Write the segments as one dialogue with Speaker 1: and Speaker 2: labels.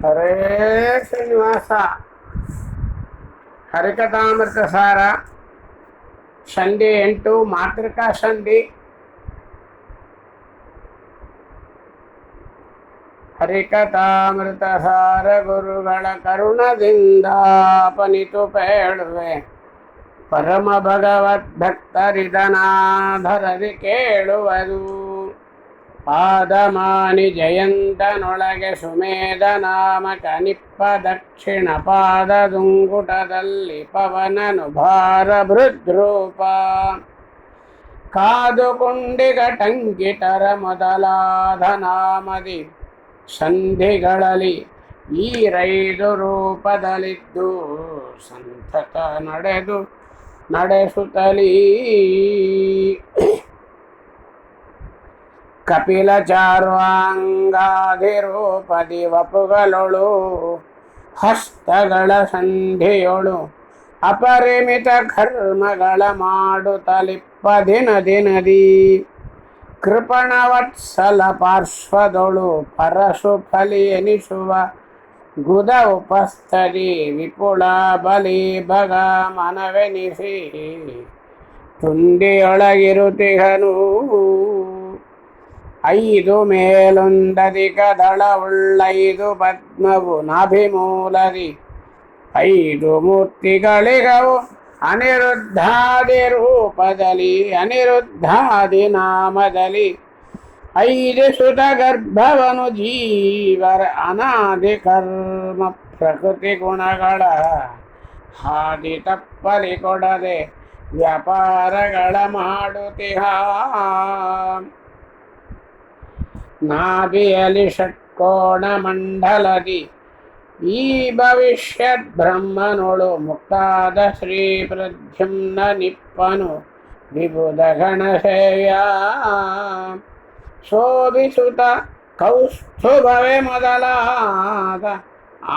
Speaker 1: ಹರೇ ಶ್ರೀನಿವಾಸ. ಹರಿಕಥಾಮೃತ ಸಾರ ಸಂಧಿ 8 ಮಾತೃಕಾ ಸಂಧಿ. ಹರಿಕಥಾಮೃತ ಸಾರ ಗುರುಗಳ ಕರುಣದಿಂದ ಪನಿತು ಪೇಳುವೆ, ಪರಮ ಭಗವದ್ಭಕ್ತರಿದನಾಧರದಿ ಕೇಳುವುದು. ಪಾದಮಾನಿ ಜಯಂತನೊಳಗೆ ಸುಮೇಧ ನಾಮಕ ನಿಪ್ಪ ದಕ್ಷಿಣ ಪಾದದುಂಗುಟದಲ್ಲಿ ಪವನನು ಭಾರ ಭೃದ್ರೂಪ. ಕಾದುಕೊಂಡಿಗ ಟಂಕಿಟರ ಮೊದಲಾದ ನಾಮದಿ ಸಂಧಿಗಳಲ್ಲಿ ಈ ರೈದು ರೂಪದಲ್ಲಿದ್ದು ಸಂತತ ನಡೆಸುತ್ತಲೀ. ಕಪಿಲ ಚಾರ್ವಾಂಗಾಧಿರೂಪದಿ ವಪುಗಳೊಳು ಹಸ್ತಗಳ ಸಂಧಿಯೊಳು ಅಪರಿಮಿತ ಕರ್ಮಗಳ ಮಾಡುತ್ತಲಿಪ್ಪ ದಿನದಿ. ಕೃಪಣವತ್ಸಲ ಪಾರ್ಶ್ವದೊಳು ಪರಶು ಫಲಿ ಎನಿಸುವ ಗುದ ಉಪಸ್ಥದಿ ವಿಪುಲ ಬಲಿ ಭಗ ಮನವೆನಿಸಿ ತುಂಡಿಯೊಳಗಿರುತಿಹನು. 5 ಮೇಲೊಂದಧಿಕ ದಳವುಳ್ಳೈದು ಪದ್ಮವು ನಾಭಿಮೂಲದಿ 5 ಮೂರ್ತಿಗಳಿಗವು ಅನಿರುದ್ಧಾದಿ ರೂಪದಲ್ಲಿ ಅನಿರುದ್ಧಾದಿ ನಾಮದಲ್ಲಿ 5 ಸುತ ಗರ್ಭವನು ಜೀವರ ಅನಾದಿ ಕರ್ಮ ಪ್ರಕೃತಿ ಗುಣಗಳ ಹಾದಿ ತಪ್ಪಲಿ ಕೊಡದೆ ವ್ಯಾಪಾರಗಳ ಮಾಡುತ್ತಿಹ. ನಾಭಿಯಲಿ ಷಟ್ಕೋಣ ಮಂಡಲದಿ ಈ ಭವಿಷ್ಯದ್ ಬ್ರಹ್ಮನೊಳು ಮುಕ್ತಾದ ಶ್ರೀ ಪ್ರದ್ಯುಮ್ನ ನಿಪ್ಪನು ವಿಬುಧ ಗಣಸೇವ್ಯ. ಶೋಭಿಸುತ ಕೌಸ್ತುಭವೇ ಮೊದಲಾದ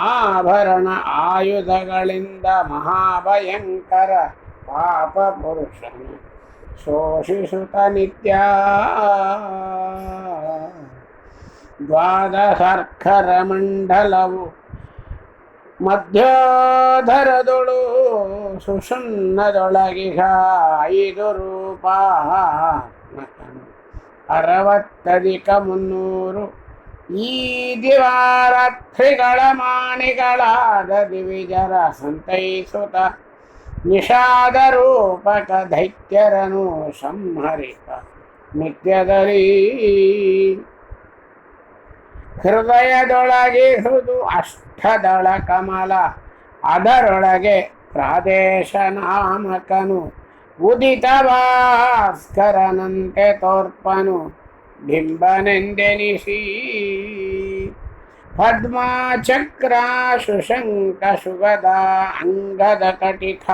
Speaker 1: ಆಭರಣ ಆಯುಧಗಳಿಂದ ಮಹಾಭಯಂಕರ ಪಾಪ ಪುರುಷನು ಶೋಷಿಸುತ್ತ ನಿತ್ಯ. ದ್ವಾದಶಾರ್ಕರ ಮಂಡಲವು ಮಧ್ಯೋಧರದೊಳು ಸುಷುಮ್ನದೊಳಗಿಹ 5 ರೂಪ 60 ಈ ದಿವಾರಾತ್ರಿಗಳ ಮಾಣಿಗಳಾದ ದಿವಿಜರ ಸಂತೈಸುತ್ತ ನಿಷಾದ ರೂಪಕ ದೈತ್ಯರನು ಸಂಹರಿತ ನಿತ್ಯದಲ್ಲಿ. ಹೃದಯದೊಳಗೆ ಹೃದು ಅಷ್ಟದಳ ಕಮಲ ಅದರೊಳಗೆ ಪ್ರಾದೇಶ ನಾಮಕನು ಉದಿತ ಭಾಸ್ಕರನಂತೆ ತೋರ್ಪನು ಬಿಂಬನೆಂದೆನಿಸಿ. ಪದ್ಮಚಕ್ರ ಸುಶಂಕ ಸುಗದ ಅಂಗದ ಕಟಿಕ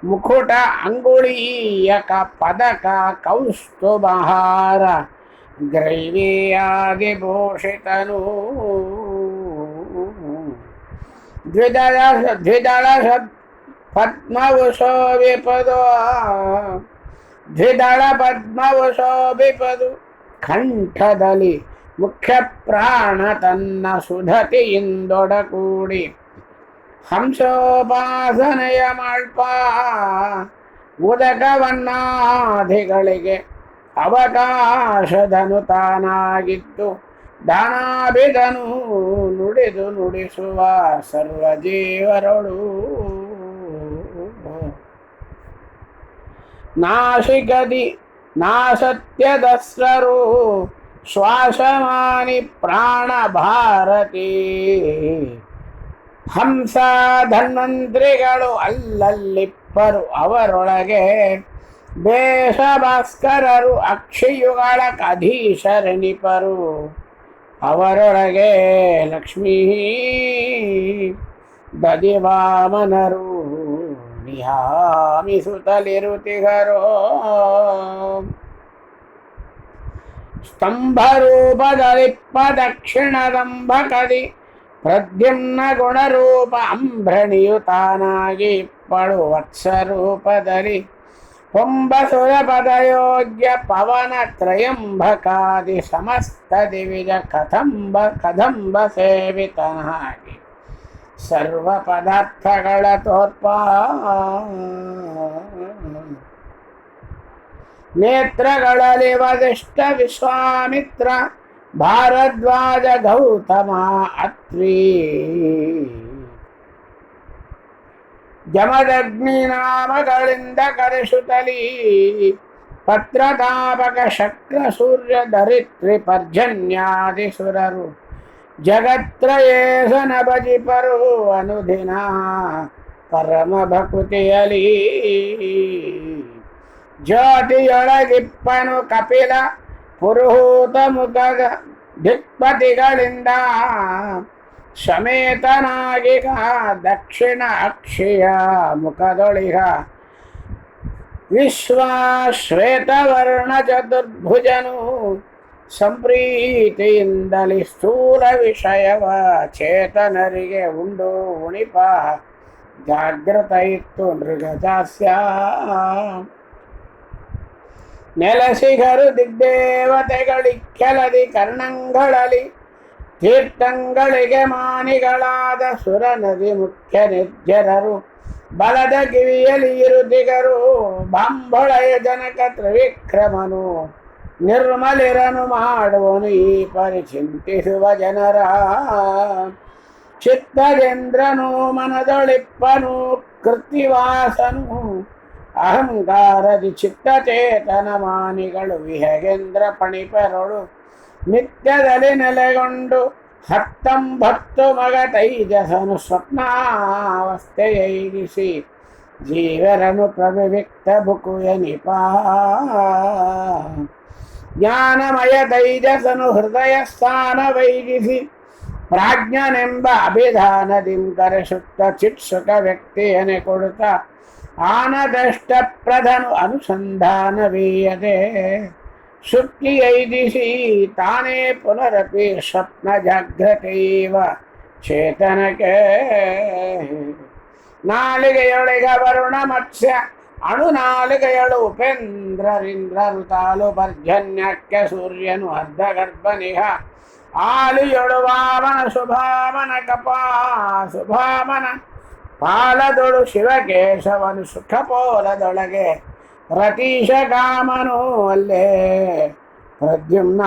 Speaker 1: ಮುಕುಟ ಅಂಗುಳೀಯಕ ಪದಕ ಕೌಸ್ತುಭಹಾರ ಗ್ರೈವೇಯಾದಿ ಭೂಷಿತನು. ದ್ವಿದಳ ಪದ್ಮವು ಶೋಭಿಪದು ಕಂಠದಲ್ಲಿ ಮುಖ್ಯ ಪ್ರಾಣ ತನ್ನ ಸುಧತಿಯಿಂದೊಡಗೂಡಿ ಹಂಸೋಪಾಸನೆಯ ಮಾಡ್ಪ. ಉದಕವನ್ನಾದಿಗಳಿಗೆ ಅವಕಾಶದನು ತಾನಾಗಿದ್ದು ದಾನಾಭಿದನು ನುಡಿದು ನುಡಿಸುವ ಸರ್ವಜೀವರೊಳು. ನಾಶಿಕದಿ ನಾಸತ್ಯದಸ್ರರು ಶ್ವಾಸಮಾನಿ ಪ್ರಾಣ ಭಾರತಿ. ಹಂಸ ಧನ್ವಂತ್ರಿಗಳು ಅಲ್ಲಲ್ಲಿಪ್ಪರು ಅವರೊಳಗೆ ದೇಶ ಭಾಸ್ಕರರು ಅಕ್ಷಿಯುಗಳ ಅಧೀಶರನಿಪರು ಅವರೊಳಗೆ ಲಕ್ಷ್ಮೀ ದದಿವಾಮನರು ನಿಹಾಮಿಸುತ್ತಲಿರುತಿಗರೋ. ಸ್ತಂಭರೂಪದಲಿಪ್ಪ ದಕ್ಷಿಣದಂಬಕದಿ ಪ್ರದ್ಯುಮ್ನ ಗುಣರೂಪ ಅಂಬ್ರಣಿಯು ತಾನಾಗಿ ಇಪ್ಪಳು ವತ್ಸರೂಪದಲ್ಲಿ ಪುಂಬಸುರಪದಯೋಗ್ಯ ಪವನ ತ್ರಯಂಬಕಾದಿ ಸಮಸ್ತ ದಿವಿಜ ಕದಂಬ ಸೇವಿತನಾಗಿ ಸರ್ವ ಪದಾರ್ಥಗಳ ತೋರ್ಪ ನೇತ್ರಗಳಲ್ಲಿ ವಸಿಷ್ಠ ವಿಶ್ವಾಮಿತ್ರ ಭಾರದ್ವಾಜ ಗೌತಮ ಅತ್ರಿ ಜಮದಗ್ನಿ ನಾಮಗಳಿಂದ ಕರೆಸುತ್ತಲೀ ಪತ್ರತಾಪಕ ಶಕ್ರ ಸೂರ್ಯ ಧರಿತ್ರಿ ಪರ್ಜನ್ಯಾದಿ ಸುರರು ಜಗತ್ರಯೇಸನ ಭಜಿಪರು ಅನುದಿನ ಪರಮ ಭಕುತಿಯಲಿ ಜ್ಯೋತಿಯೊಳಗಿಪ್ಪನು ಕಪಿಲ ಪುರುಹೂತ ಮುಖದ ದಿಕ್ಪತಿಗಳಿಂದ ಸಮೇತನಾಗಿಗ ದಕ್ಷಿಣ ಅಕ್ಷಿಯ ಮುಖದೊಳಿಗ ವಿಶ್ವಶ್ವೇತವರ್ಣ ಚತುರ್ಭುಜನು ಸಂಪ್ರೀತಿಯಿಂದಲಿ ಸ್ಥೂಲ ವಿಷಯವ ಚೇತನರಿಗೆ ಉಂಡು ಉಣಿಪ ಜಾಗೃತ ಇತ್ತು ಮೃಗಜಾಸ್ಯ ನೆಲಸಿಗರು ದಿಗ್ದೇವತೆಗಳಿ ಕೆಲದಿ ಕರ್ಣಂಗಳಲ್ಲಿ ತೀರ್ಥಂಗಳಿಗೆ ಮಾನಿಗಳಾದ ಸುರ ನದಿ ಮುಖ್ಯ ನಿರ್ಜರರು ಬಲದ ಕಿವಿಯಲಿ ಇರುತಿಗರು ಬಾಂಬೊಳೆಯ ಜನಕ ತ್ರಿವಿಕ್ರಮನು ನಿರ್ಮಲಿರನು ಮಾಡುವನು ಈ ಪರಿಚಿಂತಿಸುವ ಜನರ ಚಿತ್ತಜೇಂದ್ರನು ಮನದೊಳಿಪ್ಪನು ಕೃತಿವಾಸನು ಅಹಂಕಾರದಿ ಚಿತ್ತಚೇತನ ಮಾನಿಗಳು ವಿಹಗೇಂದ್ರ ಪಣಿಪರೊಳು ನಿತ್ಯದಲ್ಲಿ ನೆಲೆಗೊಂಡು 19 ಮಗ ತೈಜಸನು ಸ್ವಪ್ನಾವಸ್ಥೆಯೈರಿಸಿ ಜೀವರನು ಪ್ರವಿವಿಕ್ತ ಬುಕುಯನಿಪ ಜ್ಞಾನಮಯ ತೈಜಸನು ಹೃದಯ ಸ್ಥಾನ ವೈದಿಸಿ ಪ್ರಾಜ್ಞನೆಂಬ ಅಭಿಧಾನದಿಂ ಕರೆಸುತ್ತ ಚಿತ್ಸುಕ ವ್ಯಕ್ತಿಯನೆ ಕೊಡುತ್ತ ಆನದಷ್ಟ ಪ್ರಧನು ಅನುಸಂಧಾನವೀಯದೆ ಸುಕ್ತಿಯೈದಿಸಿ ತಾನೇ ಪುನರಪಿ ಸ್ವಪ್ನ ಜಾಗ್ರತೈವ ಚೇತನಕ್ಕೆ ನಾಲಿಗೆಯೊಳಗ ವರುಣ ಮತ್ಸ್ಯ ಅಣು ನಾಲಿಗೆಯಳು ಉಪೇಂದ್ರರಿಂದ್ರರು ತಾಲು ಪರ್ಜನ್ಯಕ್ಕೆ ಸೂರ್ಯನು ಅರ್ಧಗರ್ಭನಿಹ ಆಲಿಯೊಳು ವಾಮನ ಸುಭಾಮನ ಕಪಾ ಸುಭಾಮನ ಪಾಲದೊಳು ಶಿವಕೇಶವನು ಸುಖಪೋಲದೊಳಗೆ ರತೀಶ ಕಾಮನು ಅಲ್ಲೇ ಪ್ರದ್ಯುಮ್ನ